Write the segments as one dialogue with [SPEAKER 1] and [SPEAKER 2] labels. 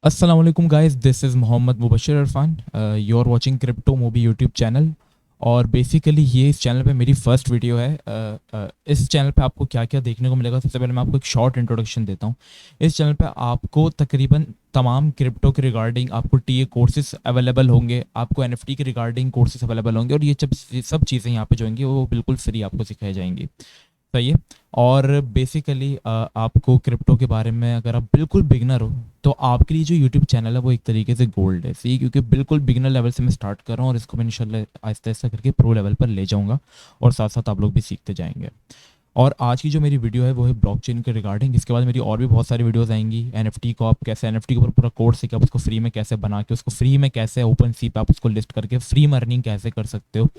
[SPEAKER 1] अस्सलाम वालेकुम guys, this is Mohammad Mubashir Irfan. You are watching crypto movie YouTube channel. और basically ये इस चैनल पे मेरी फर्स्ट वीडियो है। इस चैनल पे आपको क्या क्या देखने को मिलेगा, सबसे पहले मैं आपको एक शॉर्ट इंट्रोडक्शन देता हूँ। इस चैनल पे आपको तकरीबन तमाम क्रिप्टो के रिगार्डिंग आपको टीए कोर्सेज अवेलेबल होंगे, आपको एनएफटी के रिगार्डिंग कोर्सेज अवेलेबल होंगे, और ये सब चीज़ें यहाँ पे जो होंगी वो बिल्कुल फ्री आपको सिखाई जाएंगी। सही है। और बेसिकली आपको क्रिप्टो के बारे में अगर आप बिल्कुल बिगनर हो तो आपके लिए जो यूट्यूब चैनल है वो एक तरीके से गोल्ड है। सही, क्योंकि बिल्कुल बिगनर लेवल से मैं स्टार्ट कर रहा हूँ और इसको मैं इंशाल्लाह आहिस्ता आहिस्ता करके प्रो लेवल पर ले जाऊँगा, और साथ साथ आप लोग भी सीखते जाएंगे। और आज की जो मेरी वीडियो है वो है ब्लॉकचेन के रिगार्डिंग। इसके बाद मेरी और भी बहुत सारी वीडियोस आएंगी। एनएफटी को आप कैसे, एनएफटी के ऊपर पूरा कोर्स है कि आप उसको फ्री में कैसे बना के उसको फ्री में कैसे ओपन सी पे आप उसको लिस्ट करके फ्री में अर्निंग कैसे कर सकते हो।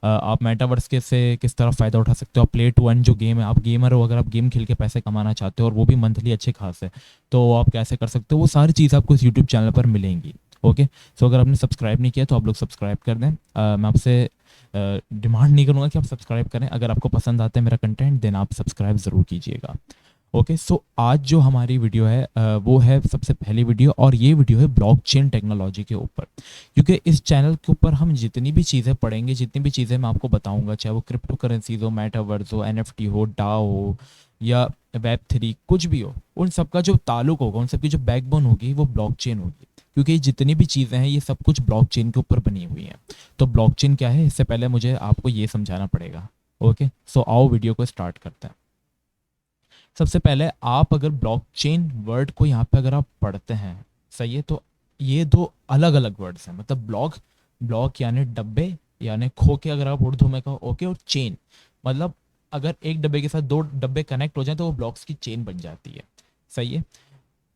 [SPEAKER 1] आप मेटावर्स के से किस तरह फ़ायदा उठा सकते हो। आप प्ले टू अर्न जो गेम है, आप गेमर हो, अगर आप गेम खेल के पैसे कमाना चाहते हो और वो भी मंथली अच्छे खास है, तो आप कैसे कर सकते हो। वो सारी चीज़ आपको इस यूट्यूब चैनल पर मिलेंगी। ओके। सो अगर आपने सब्सक्राइब नहीं किया तो आप लोग सब्सक्राइब कर दें। मैं आपसे डिमांड नहीं करूँगा कि आप सब्सक्राइब करें। अगर आपको पसंद आता है मेरा कंटेंट देन आप सब्सक्राइब ज़रूर कीजिएगा। ओके। सो आज जो हमारी वीडियो है वो है सबसे पहली वीडियो, और ये वीडियो है ब्लॉकचेन टेक्नोलॉजी के ऊपर। क्योंकि इस चैनल के ऊपर हम जितनी भी चीज़ें पढ़ेंगे, जितनी भी चीज़ें मैं आपको बताऊंगा, चाहे वो क्रिप्टो करेंसीज हो, मेटावर्स हो, एनएफटी हो, डाओ हो, या वेब 3 कुछ भी हो, उन सबका जो ताल्लुक होगा, उन सबकी जो बैकबोन होगी वो ब्लॉकचेन होगी। क्योंकि जितनी भी चीज़ें हैं ये सब कुछ ब्लॉकचेन के ऊपर बनी हुई हैं। तो ब्लॉकचेन क्या है, इससे पहले मुझे आपको ये समझाना पड़ेगा। ओके। सो आओ वीडियो को स्टार्ट करते हैं। सबसे पहले आप अगर ब्लॉकचेन वर्ड को यहाँ पे अगर आप पढ़ते हैं, सही है, तो ये दो अलग अलग वर्ड्स हैं। मतलब ब्लॉक, ब्लॉक यानी डब्बे, यानी खो के अगर आप उर्दू में कहो। ओके। और चेन मतलब अगर एक डब्बे के साथ दो डब्बे कनेक्ट हो जाए तो वो ब्लॉक्स की चेन बन जाती है। सही है।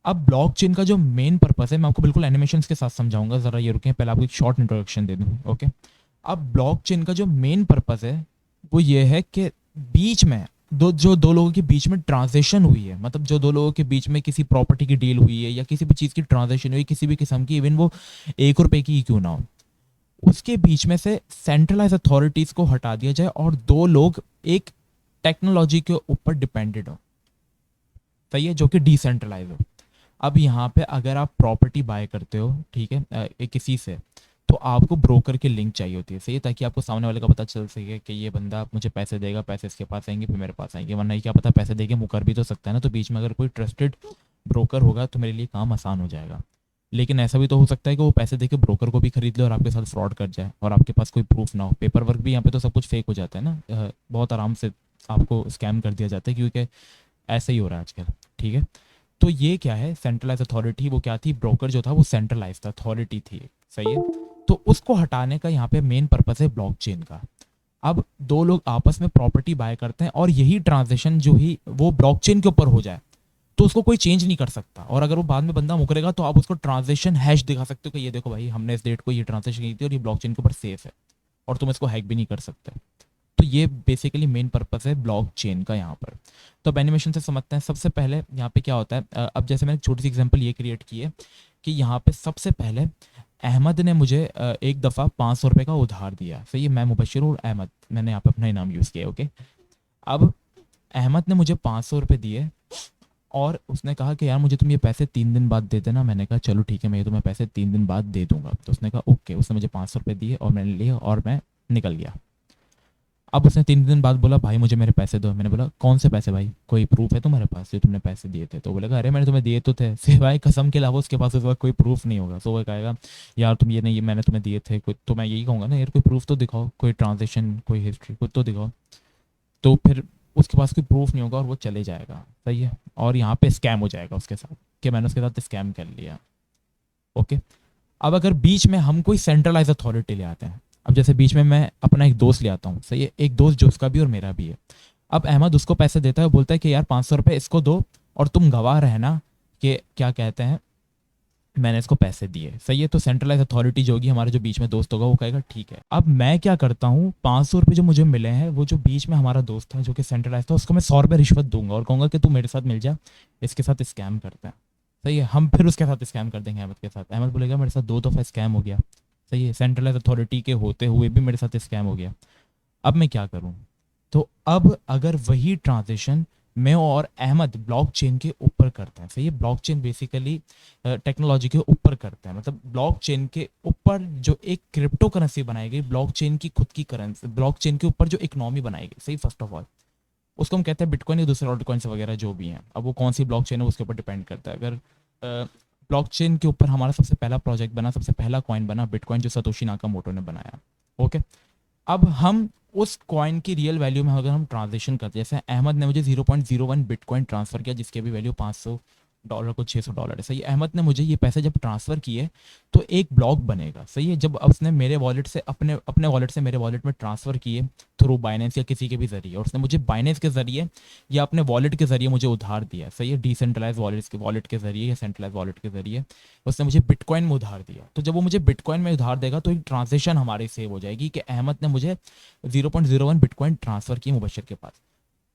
[SPEAKER 1] अब ब्लॉकचेन का जो मेन पर्पस है मैं आपको बिल्कुल एनिमेशंस के साथ समझाऊंगा, जरा ये रुकें, पहले आपको एक शॉर्ट इंट्रोडक्शन दे दूँ। ओके। अब ब्लॉकचेन का जो मेन पर्पस है वो ये है कि बीच में दो लोगों के बीच में ट्रांजेक्शन हुई है, मतलब जो दो लोगों के बीच में किसी प्रॉपर्टी की डील हुई है या किसी भी चीज़ की ट्रांजेक्शन हुई, किसी भी किस्म की, इवन वो 1 रुपए की ही क्यों ना हो, उसके बीच में से सेंट्रलाइज अथॉरिटीज को हटा दिया जाए और दो लोग एक टेक्नोलॉजी के ऊपर डिपेंडेड हो। सही है, जो कि डिसेंट्रलाइज हो। अब यहाँ पे अगर आप प्रॉपर्टी बाय करते हो, ठीक है, किसी से, तो आपको ब्रोकर की लिंक चाहिए होती है। सही है, ताकि आपको सामने वाले का पता चल सके कि ये बंदा मुझे पैसे देगा, पैसे इसके पास आएंगे फिर मेरे पास आएंगे, वरना ये क्या पता पैसे देके मुकर भी तो सकता है ना। तो बीच में अगर कोई ट्रस्टेड ब्रोकर होगा तो मेरे लिए काम आसान हो जाएगा। लेकिन ऐसा भी तो हो सकता है कि वो पैसे देके ब्रोकर को भी खरीद ले और आपके साथ फ्रॉड कर जाए और आपके पास कोई प्रूफ ना हो। पेपर वर्क भी यहाँ पे तो सब कुछ फेक हो जाता है ना। बहुत आराम से आपको स्कैम कर दिया जाता है, क्योंकि ऐसा ही हो रहा है आजकल। ठीक है। तो ये क्या है, सेंट्रलाइज अथॉरिटी वो क्या थी, ब्रोकर जो था वो सेंट्रलाइज अथॉरिटी थी। सही है। तो उसको हटाने का यहाँ पे मेन पर्पस है ब्लॉकचेन का। अब दो लोग आपस में प्रॉपर्टी बाय करते हैं और यही ट्रांजेक्शन जो ही वो ब्लॉकचेन के ऊपर हो जाए तो उसको कोई चेंज नहीं कर सकता। और अगर वो बाद में बंदा मुकरेगा तो आप उसको ट्रांजेक्शन हैश दिखा सकते हो कि ये देखो भाई, हमने इस डेट को ये ट्रांजेक्शन की थी और ये ब्लॉकचेन के ऊपर सेफ है, और तुम इसको हैक भी नहीं कर सकते। तो ये बेसिकली मेन पर्पस है ब्लॉकचेन का यहाँ पर। तो अब एनिमेशन से समझते हैं। सबसे पहले यहाँ पे क्या होता है, अब जैसे मैंने छोटी सी एग्जांपल ये क्रिएट की है कि यहाँ पे सबसे पहले अहमद ने मुझे एक दफ़ा 500 रुपये का उधार दिया। सही है, मैं मुबशिर और अहमद, मैंने यहाँ पे अपना ही नाम यूज़ किया। ओके। अब अहमद ने मुझे 500 रुपये दिए और उसने कहा कि यार मुझे तुम ये पैसे 3 दिन बाद दे देना। मैंने कहा चलो ठीक है, मैं ये तुम्हें पैसे 3 दिन बाद दे दूंगा। तो उसने कहा ओके। उसने मुझे 500 रुपये दिए और मैंने लिए और मैं निकल गया। अब उसने 3 दिन बाद बोला भाई मुझे मेरे पैसे दो। मैंने बोला कौन से पैसे भाई, कोई प्रूफ है तुम्हारे पास जो तुमने पैसे दिए थे? तो बोलेगा अरे मैंने तुम्हें दिए तो थे, सिवाय कसम के अलावा उसके पास उस वक्त कोई प्रूफ नहीं होगा। तो वो कहेगा यार तुम ये नहीं, ये मैंने तुम्हें दिए थे। कोई तो मैं यही कहूँगा ना यार, कोई प्रूफ तो दिखाओ, कोई ट्रांजेक्शन, कोई हिस्ट्री कुछ तो दिखाओ। तो फिर उसके पास कोई प्रूफ नहीं होगा और वो चले जाएगा। सही है। और यहाँ पे स्कैम हो जाएगा उसके साथ कि मैंने उसके साथ स्कैम कर लिया। ओके। अब अगर बीच में हम कोई सेंट्रलाइज अथॉरिटी ले आते हैं, अब जैसे बीच में मैं अपना एक दोस्त ले आता हूँ, सही है, एक दोस्त जो उसका भी और मेरा भी है। अब अहमद उसको पैसे देता है, बोलता है कि यार 500 रुपये इसको दो और तुम गवाह रहना कि क्या कहते हैं मैंने इसको पैसे दिए। सही है। तो सेंट्रलाइज अथॉरिटी जो होगी, हमारा जो बीच में दोस्त होगा, वो कहेगा ठीक है। अब मैं क्या करता हूँ, 500 रुपये जो मुझे मिले हैं, वो जो बीच में हमारा दोस्त था जो कि सेंट्रलाइज था, उसको मैं 100 रुपये रिश्वत दूंगा और कहूँगा कि तू मेरे साथ मिल जा, इसके साथ स्कैम करते हैं। सही है। हम फिर उसके साथ स्कैम कर देंगे अहमद के साथ। अहमद बोलेगा मेरे साथ 2 दफ़ा स्कैम हो गया। सही है, सेंट्रलाइज अथॉरिटी के होते हुए भी मेरे साथ स्कैम हो गया। अब मैं क्या करूँ? तो अब अगर वही ट्रांजेक्शन मैं और अहमद ब्लॉकचेन के ऊपर करते हैं। सही है, ब्लॉकचेन बेसिकली टेक्नोलॉजी के ऊपर करते हैं, मतलब ब्लॉकचेन के ऊपर जो एक क्रिप्टो करेंसी बनाई गई, ब्लॉकचेन की खुद की करेंसी, ब्लॉकचेन के ऊपर जो इकोनॉमी बनाई गई, सही, फर्स्ट ऑफ ऑल उसको हम कहते हैं बिटकॉइन या दूसरे ऑल्ट कॉइन्स वगैरह जो भी हैं। अब वो कौन सी ब्लॉकचेन है उसके ऊपर डिपेंड करता है। अगर ब्लॉकचेन के ऊपर हमारा सबसे पहला प्रोजेक्ट बना, सबसे पहला कॉइन बना बिटकॉइन, जो सतोशी नाकामोटो ने बनाया। ओके, अब हम उस कॉइन की रियल वैल्यू में अगर हम ट्रांजेक्शन करते हैं, जैसे अहमद ने मुझे 0.01 बिटकॉइन ट्रांसफर किया जिसकी भी वैल्यू $500 को $600 है। सही है, अहमद ने मुझे ये पैसे जब ट्रांसफर किए तो एक ब्लॉक बनेगा। सही है, जब उसने मेरे वॉलेट से अपने अपने वॉलेट से मेरे वॉलेट में ट्रांसफर किए थ्रू बाइनेंस या किसी के भी जरिए, और उसने मुझे बाइनेंस के जरिए या अपने वॉलेट के जरिए मुझे उधार दिया। सही है, डिसेंट्रलाइज वॉलेट के जरिए या सेंट्रलाइज वॉलेट के जरिए उसने मुझे बिटकॉइन में उधार दिया। तो जब वो मुझे बिटकॉइन में उधार देगा तो एक ट्रांजेक्शन हमारी सेव हो जाएगी कि अहमद ने मुझे 0.01 बिटकॉइन ट्रांसफर किए मुबशर के पास।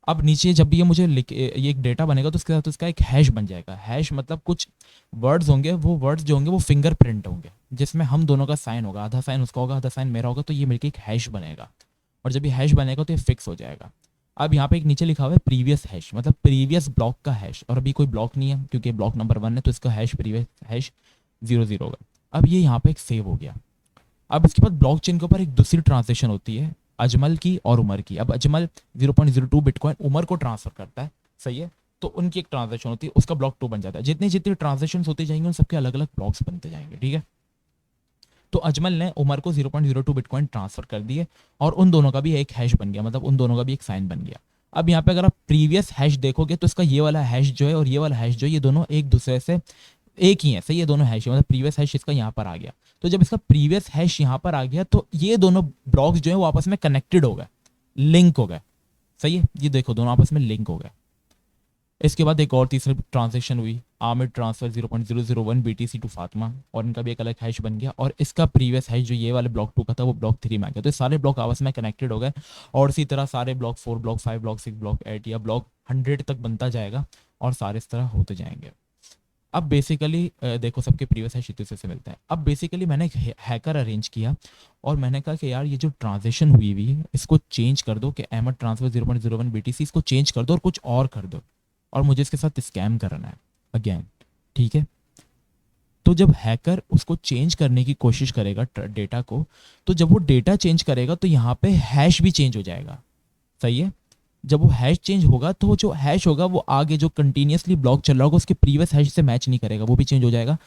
[SPEAKER 1] अब नीचे जब भी ये मुझे ये एक डेटा बनेगा तो उसके साथ उसका एक हैश बन जाएगा। हैश मतलब कुछ वर्ड्स होंगे, वो वर्ड्स जो होंगे वो फिंगरप्रिंट होंगे जिसमें हम दोनों का साइन होगा, आधा साइन उसका होगा, आधा साइन मेरा होगा, तो ये मिलकर एक हैश बनेगा। और जब ये हैश बनेगा तो ये फिक्स हो जाएगा। अब यहाँ पे एक नीचे लिखा हुआ है प्रीवियस हैश, मतलब प्रीवियस ब्लॉक का हैश, और अभी कोई ब्लॉक नहीं है क्योंकि ब्लॉक नंबर 1 है तो इसका हैश प्रीवियस हैश 00 होगा। अब ये यहाँ पे एक सेव हो गया। अब इसके बाद ब्लॉकचेन के ऊपर एक दूसरी ट्रांजेक्शन होती है अजमल की और उमर की। अब अजमल 0.02 बिटकॉइन उमर को ट्रांसफर करता है। सही है, तो उनकी एक ट्रांजेक्शन होती है, उसका ब्लॉक 2 बन जाता है। जितनी जितनी ट्रांजेक्शन होती जाएंगे उन सबके अलग अलग ब्लॉक्स बनते जाएंगे। ठीक है, तो अजमल ने उमर को 0.02 बिटकॉइन ट्रांसफर कर दिए और उन दोनों का भी एक हैश बन गया, मतलब उन दोनों का भी एक साइन बन गया। अब यहाँ पे अगर आप प्रीवियस हैश देखोगे तो इसका ये वाला हैश जो है और ये वाला हैश जो है, ये दोनों एक दूसरे से एक ही है। सही, ये दोनों हैश, मतलब प्रीवियस हैश इसका यहाँ पर आ गया। तो जब इसका प्रीवियस हैश यहाँ पर आ गया तो ये दोनों ब्लॉक्स जो है वो आपस में कनेक्टेड हो गए, लिंक हो गए। सही है, ये देखो दोनों आपस में लिंक हो गए। इसके बाद एक और तीसरी ट्रांजेक्शन हुई, Aamir transfer 0.001 BTC to Fatima, और इनका भी एक अलग हैश बन गया। और इसका प्रीवियस हैश जो ये वाले ब्लॉक 2 का था वो ब्लॉक 3 में आ गया। तो सारे ब्लॉक आपस में कनेक्टेड हो गए और इसी तरह सारे ब्लॉक 4, ब्लॉक 5, ब्लॉक 6, ब्लॉक 8 या ब्लॉक 100 तक बनता जाएगा और सारे इस तरह होते जाएंगे। अब बेसिकली देखो सबके प्रीवियस हैश दूसरे से मिलते हैं। अब बेसिकली मैंने एक हैकर अरेंज किया और मैंने कहा कि यार ये जो ट्रांजेक्शन हुई हुई है इसको चेंज कर दो, कि अहमद ट्रांसफर 0.01 BTC इसको चेंज कर दो और कुछ और कर दो, और मुझे इसके साथ स्कैम करना है अगेन। ठीक है, तो जब हैकर उसको चेंज करने की कोशिश करेगा डेटा को, तो जब वो डेटा चेंज करेगा तो यहाँ पे हैश भी चेंज हो जाएगा। सही है, जब वो हैश चेंज होगा तो जो हैश होगा वो आगे जो कंटिन्यूसली ब्लॉक चल रहा होगा उसके प्रीवियस हैश से मैच नहीं करेगा, वो भी चेंज हो जाएगा।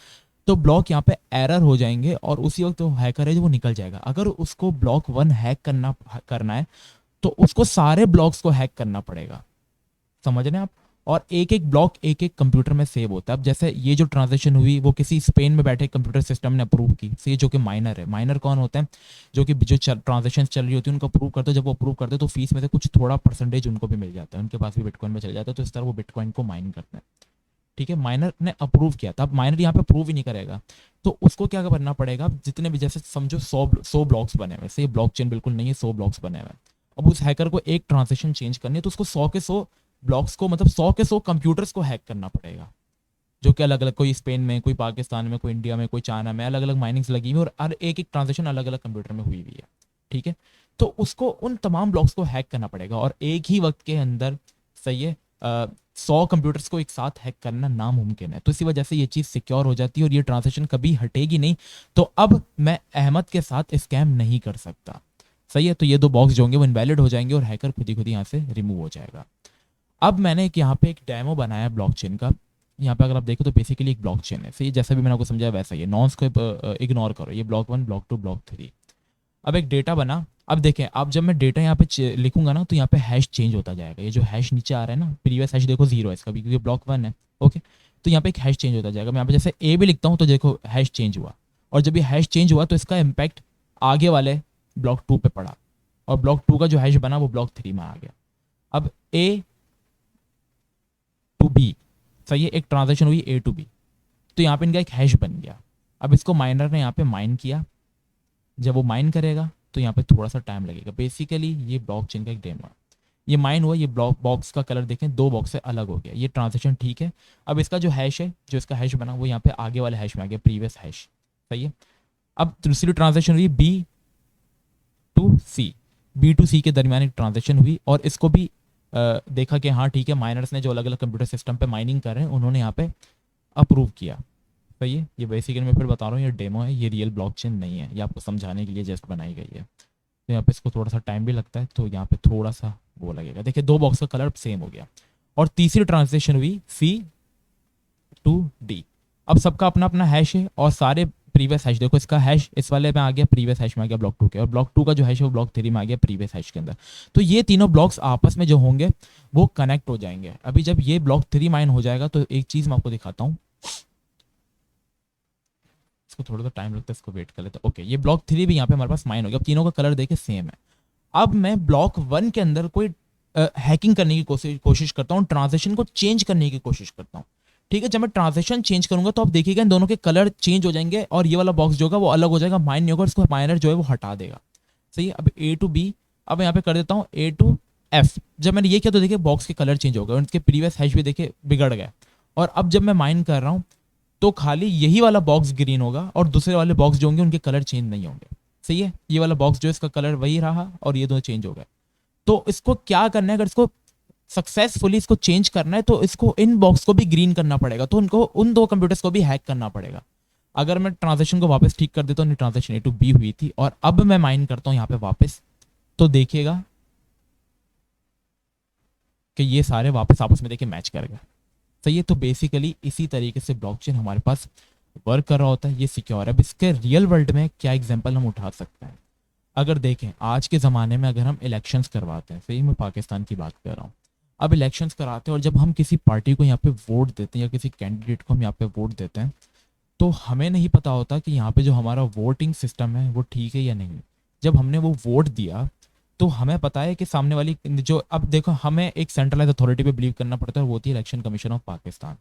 [SPEAKER 1] तो ब्लॉक यहाँ पे एरर हो जाएंगे और उसी वक्त वो हैकर है जो वो निकल जाएगा। अगर उसको ब्लॉक 1 हैक करना है तो उसको सारे ब्लॉक्स को हैक करना पड़ेगा। समझ रहे हैं आप? और एक एक ब्लॉक एक एक कंप्यूटर में सेव होता है। अब जैसे ये जो ट्रांजेक्शन हुई वो किसी स्पेन में बैठे कंप्यूटर सिस्टम ने अप्रूव की, ये जो कि माइनर है। माइनर कौन होते हैं? जो कि जो ट्रांजेक्शन चल रही होती है उनको अप्रूव करते हैं। जब वो अप्रूव करते हैं तो फीस में से कुछ थोड़ा परसेंटेज उनको भी मिल जाता है, उनके पास भी बिटकॉइन में चल जाता है, तो इस तरह वो बिटकॉइन को माइन करते हैं। ठीक है, माइनर ने अप्रूव किया था। अब माइनर यहाँ पे अप्रूव ही नहीं करेगा तो उसको क्या करना पड़ेगा, जितने भी जैसे समझो 100 ब्लॉक्स बने हुए, ये ब्लॉकचेन बिल्कुल नहीं है, 100 ब्लॉक्स बने हुए। अब उस हैकर को एक ट्रांजेक्शन चेंज करनी है तो उसको 100 के 100 ब्लॉक्स को, मतलब 100 के 100 कंप्यूटर्स को हैक करना पड़ेगा, जो कि अलग अलग, कोई स्पेन में, कोई पाकिस्तान में, कोई इंडिया में, कोई चाइना में, अलग अलग माइनिंग्स लगी हुई और एक एक ट्रांजेक्शन अलग अलग कंप्यूटर में हुई हुई है। ठीक है, तो उसको उन तमाम ब्लॉक्स को हैक करना पड़ेगा और एक ही वक्त के अंदर, सही है, 100 कंप्यूटर्स को एक साथ हैक करना नामुमकिन है। तो इसी वजह से ये चीज़ सिक्योर हो जाती है और ये ट्रांजेक्शन कभी हटेगी नहीं। तो अब मैं अहमद के साथ स्कैम नहीं कर सकता। सही है, तो ये 2 बॉक्स जो होंगे वो इनवैलिड हो जाएंगे और हैकर खुद ही यहाँ से रिमूव हो जाएगा। अब मैंने यहाँ पे एक डेमो बनाया ब्लॉकचेन का। यहाँ पे अगर आप देखो तो बेसिकली एक ब्लॉकचेन है, सही, जैसा भी मैंने आपको समझाया वैसा ही है। नॉन्स को इग्नोर करो, ये ब्लॉक 1, ब्लॉक 2, ब्लॉक 3। अब एक डेटा बना। अब देखें, अब जब मैं डेटा यहाँ पे लिखूंगा ना तो यहाँ पे हैश चेंज होता जाएगा। ये जो हैश नीचे आ रहा है ना, प्रीवियस हैश देखो 0 है इसका भी क्योंकि ब्लॉक 1 है। ओके, तो यहाँ पे एक हैश चेंज होता जाएगा। मैं यहाँ पे जैसे ए भी लिखता हूँ तो देखो हैश चेंज हुआ, और जब ये हैश चेंज हुआ तो इसका इम्पैक्ट आगे वाले ब्लॉक 2 पे पड़ा और ब्लॉक 2 का जो हैश बना वो ब्लॉक 3 में आ गया। अब ए टू बी, सही है, एक ट्रांजेक्शन हुई ए टू बी, तो यहाँ पे इनका एक हैश बन गया। अब इसको माइनर ने यहाँ पे माइन किया। जब वो माइन करेगा तो यहाँ पे थोड़ा सा टाइम लगेगा। बेसिकली ये ब्लॉकचेन का एक डेमो है। ये माइन हुआ, ये ब्लॉक बॉक्स का कलर देखें 2 बॉक्स से अलग हो गया, ये ट्रांजेक्शन ठीक है। अब इसका जो हैश है, जो इसका हैश बना वो यहाँ पे आगे वाले हैश में आ गया, प्रीवियस हैश। सही है, अब दूसरी ट्रांजेक्शन हुई बी टू सी के दरमियान एक ट्रांजेक्शन हुई और इसको भी देखा कि हाँ ठीक है, माइनर्स ने जो अलग अलग कंप्यूटर सिस्टम पे माइनिंग कर रहे हैं उन्होंने यहाँ पे अप्रूव किया। सही है, ये बेसिकली मैं फिर बता रहा हूँ, ये डेमो है, ये रियल ब्लॉकचेन नहीं है, ये आपको समझाने के लिए जस्ट बनाई गई है। तो यहाँ पे इसको थोड़ा सा टाइम भी लगता है, तो यहाँ पे थोड़ा सा वो लगेगा। देखिए 2 बॉक्स का कलर सेम हो गया। और तीसरी ट्रांजेक्शन हुई C2D। अब सबका अपना अपना हैश है और सारे प्रीवियस हैश, देखो इसका हैश इस वाले में आ गया, प्रीवियस हैश में आ गया ब्लॉक 2 के, और ब्लॉक 2 का जो हैश है वो ब्लॉक 3 में आ गया प्रीवियस हैश के अंदर। तो ये तीनों ब्लॉक्स आपस में जो होंगे वो कनेक्ट हो जाएंगे। अभी जब ये ब्लॉक 3 माइन हो जाएगा तो एक चीज़ मैं आपको दिखाता हूँ, इसको थोड़ा सा टाइम लगता है, इसको वेट कर लेते हैं। ओके, ये ब्लॉक 3 भी यहाँ पे हमारे पास माइन हो गया। अब तीनों का कलर देखे सेम है। अब मैं ब्लॉक 1 के अंदर कोई हैकिंग करने की कोशिश करता हूँ, ट्रांजेक्शन को चेंज करने की कोशिश करता हूँ। ठीक है, जब मैं ट्रांजेक्शन चेंज करूंगा तो आप देखिएगा इन दोनों के कलर चेंज हो जाएंगे और ये वाला बॉक्स जो होगा वो अलग हो जाएगा, माइन नहीं होगा, इसको माइनर जो है वो हटा देगा। सही है, अब A to B, अब यहाँ पे कर देता हूँ A to F। जब मैंने ये किया तो देखिए बॉक्स के कलर चेंज हो गए, उनके प्रीवियस हैश भी देखिए बिगड़ गए। और अब जब मैं माइन कर रहा हूँ तो खाली यही वाला बॉक्स ग्रीन होगा और दूसरे वाले बॉक्स जो होंगे उनके कलर चेंज नहीं होंगे। सही है, ये वाला बॉक्स जो है इसका कलर वही रहा और ये दोनों चेंज हो गए। तो इसको क्या करना है, अगर इसको सक्सेसफुली इसको चेंज करना है तो इसको इन बॉक्स को भी ग्रीन करना पड़ेगा, तो उनको उन 2 कंप्यूटर्स को भी हैक करना पड़ेगा। अगर मैं ट्रांजेक्शन को वापस ठीक कर देता हूँ, ट्रांजेक्शन A to B हुई थी और अब मैं माइन करता हूँ यहाँ पे वापस, तो देखिएगा कि ये सारे वापस आपस में देखिए मैच कर गए। सही है, तो बेसिकली इसी तरीके से ब्लॉकचेन हमारे पास वर्क कर रहा होता है, ये सिक्योर है। अब इसके रियल वर्ल्ड में क्या एग्जांपल हम उठा सकते हैं, अगर देखें आज के ज़माने में अगर हम इलेक्शंस करवाते हैं, सही मैं पाकिस्तान की बात कर रहा हूँ, अब इलेक्शंस कराते हैं और जब हम किसी पार्टी को यहाँ पे वोट देते हैं या किसी कैंडिडेट को हम यहाँ पे वोट देते हैं तो हमें नहीं पता होता कि यहाँ पे जो हमारा वोटिंग सिस्टम है वो ठीक है या नहीं। जब हमने वो वोट दिया तो हमें पता है कि सामने वाली जो, अब देखो हमें एक सेंट्रलाइज अथॉरिटी पे बिलीव करना पड़ता है, वो होती है इलेक्शन कमीशन ऑफ पाकिस्तान।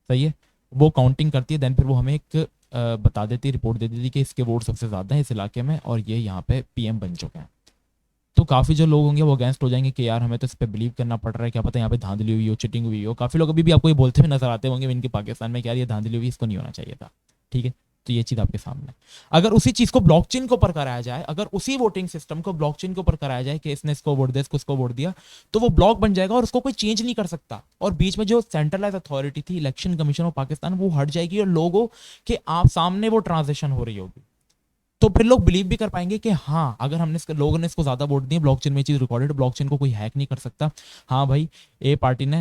[SPEAKER 1] सही है, वो काउंटिंग करती है, देन फिर वो हमें एक बता देती है, रिपोर्ट दे देती है कि इसके वोट सबसे ज़्यादा है इस इलाके में और ये यहाँ पे PM बन चुके हैं। तो काफ़ी जो लोग होंगे वो अगेंस्ट हो जाएंगे कि यार हमें तो इस पर बिलीव करना पड़ रहा है, क्या पता यहाँ पे धांधली हुई हो, चिटिंग हुई हो। काफ़ी लोग अभी भी आपको ये बोलते हुए नजर आते होंगे इनके पाकिस्तान में कि यार ये धांधली हुई, इसको नहीं होना चाहिए था। ठीक है, तो ये चीज़ आपके सामने। अगर उसी चीज़ को ब्लॉकचेन के ऊपर कराया जाए, अगर उसी वोटिंग सिस्टम को ब्लॉकचेन के ऊपर कराया जाए कि इसने इसको वोट दिया, इसको वोट दिया, तो वो ब्लॉक बन जाएगा और उसको कोई चेंज नहीं कर सकता। और बीच में जो सेंट्रलाइज अथॉरिटी थी इलेक्शन कमीशन ऑफ पाकिस्तान, वो हट जाएगी और लोगों के आप सामने वो ट्रांजेक्शन हो रही होगी। तो फिर लोग बिलीव भी कर पाएंगे कि हाँ अगर हमने लोगों ने इसको ज्यादा वोट दिए, ब्लॉकचेन में चीज रिकॉर्डेड, ब्लॉकचेन को कोई हैक नहीं कर सकता। हाँ भाई, ए पार्टी ने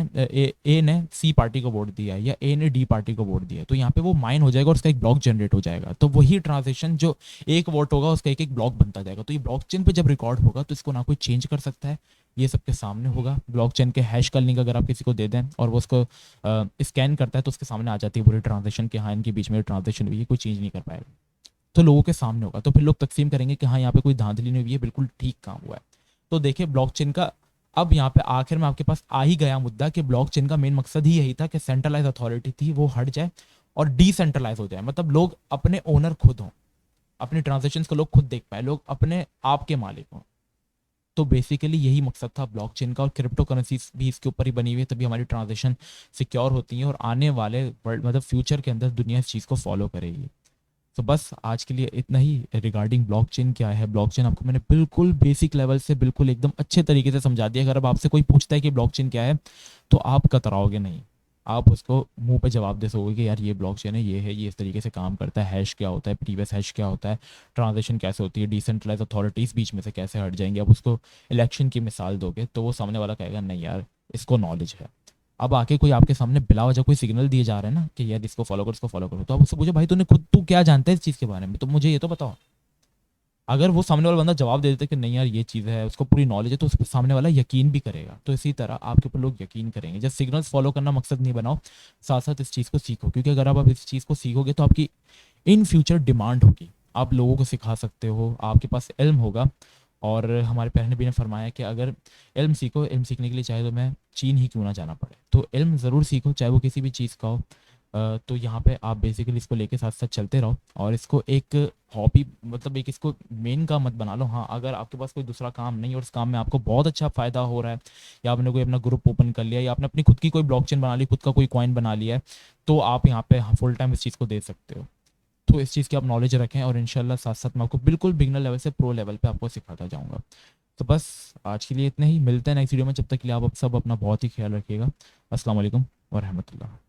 [SPEAKER 1] ए ने सी पार्टी को वोट दिया या ए ने डी पार्टी को वोट दिया, तो यहाँ पे वो माइन हो जाएगा और उसका एक ब्लॉक जनरेट हो जाएगा। तो वही ट्रांजेक्शन जो एक वोट होगा उसका एक एक ब्लॉक बनता जाएगा। तो ये ब्लॉकचेन पे जब रिकॉर्ड होगा तो इसको ना कोई चेंज कर सकता है, ये सबके सामने होगा। ब्लॉकचेन के हैश का लिंक अगर आप किसी को दे दें और वो उसको स्कैन करता है तो उसके सामने आ जाती है पूरी ट्रांजेक्शन कि हाँ इनके बीच में ट्रांजेक्शन हुई है, कोई चेंज नहीं कर पाएगा। तो लोगों के सामने होगा, तो फिर लोग तकसीम करेंगे कि हाँ यहाँ पे कोई धांधली नहीं हुई है, बिल्कुल ठीक काम हुआ है। तो देखिए ब्लॉकचेन का अब यहाँ पे आखिर में आपके पास आ ही गया मुद्दा कि ब्लॉकचेन का मेन मकसद ही यही था कि सेंट्रलाइज अथॉरिटी थी वो हट जाए और डिसेंट्रलाइज हो जाए, मतलब लोग अपने ओनर खुद हों, अपनी ट्रांजेक्शन को लोग खुद देख पाए, लोग अपने आप के मालिक हों। तो बेसिकली यही मकसद था ब्लॉकचेन का, और क्रिप्टो करेंसी भी इसके ऊपर ही बनी हुई है, तभी हमारी ट्रांजेक्शन सिक्योर होती हैं और आने वाले वर्ल्ड मतलब फ्यूचर के अंदर दुनिया इस चीज़ को फॉलो करेगी। तो बस आज के लिए इतना ही रिगार्डिंग ब्लॉकचेन क्या है। ब्लॉकचेन आपको मैंने बिल्कुल बेसिक लेवल से बिल्कुल एकदम अच्छे तरीके से समझा दिया। अगर अब आपसे कोई पूछता है कि ब्लॉकचेन क्या है तो आप कतराओगे नहीं, आप उसको मुंह पे जवाब दे सकोगे कि यार ये ब्लॉकचेन है, ये इस तरीके से काम करता है, हैश क्या होता है, प्रीवियस हैश क्या होता है, ट्रांजेक्शन कैसे होती है, डिसेंट्रलाइज अथॉरिटीज़ बीच में से कैसे हट जाएंगे। अब उसको इलेक्शन की मिसाल दोगे तो वो सामने वाला कहेगा नहीं यार इसको नॉलेज है। अब आके कोई आपके सामने बिला वजह कोई सिग्नल दिए जा रहे हैं ना कि यार इसको फॉलो करो, इसको फॉलो करो, तो आप उससे पूछो भाई तू क्या जानता है इस चीज़ के बारे में, तो मुझे ये तो बताओ। अगर वो सामने वाला बंदा जवाब दे देता कि नहीं यार ये चीज़ है, उसको पूरी नॉलेज है, तो उस पर सामने वाला यकीन भी करेगा। तो इसी तरह आपके ऊपर लोग यकीन करेंगे। जब सिग्नल्स फॉलो करना मकसद नहीं बनाओ, साथ साथ इस चीज़ को सीखो, क्योंकि अगर आप इस चीज़ को सीखोगे तो आपकी इन फ्यूचर डिमांड होगी, आप लोगों को सिखा सकते हो, आपके पास इल्म होगा। और हमारे प्यारे नबी ने फरमाया कि अगर इल्म सीखो, इल्म सीखने के लिए चाहे तो मैं चीन ही क्यों ना जाना पड़े, तो इल्म ज़रूर सीखो चाहे वो किसी भी चीज़ का हो। तो यहाँ पे आप बेसिकली इसको लेके साथ साथ चलते रहो और इसको एक हॉबी मतलब एक इसको मेन काम मत बना लो। हाँ अगर आपके पास कोई दूसरा काम नहीं और उस काम में आपको बहुत अच्छा फ़ायदा हो रहा है, या आपने कोई अपना ग्रुप ओपन कर लिया, या आपने अपनी खुद की कोई ब्लॉकचेन बना ली, खुद का कोई कॉइन बना लिया है, तो आप यहाँ पे फुल टाइम इस चीज़ को दे सकते हो। तो इस चीज़ की आप नॉलेज रखें और इंशाल्लाह साथ साथ मैं आपको बिल्कुल बिगनर लेवल से प्रो लेवल पे आपको सिखाता जाऊँगा। तो बस आज के लिए इतना ही, मिलते हैं नेक्स्ट वीडियो में, जब तक के लिए आप सब अपना बहुत ही ख्याल रखिएगा। अस्सलाम वालेकुम व रहमतुल्लाह।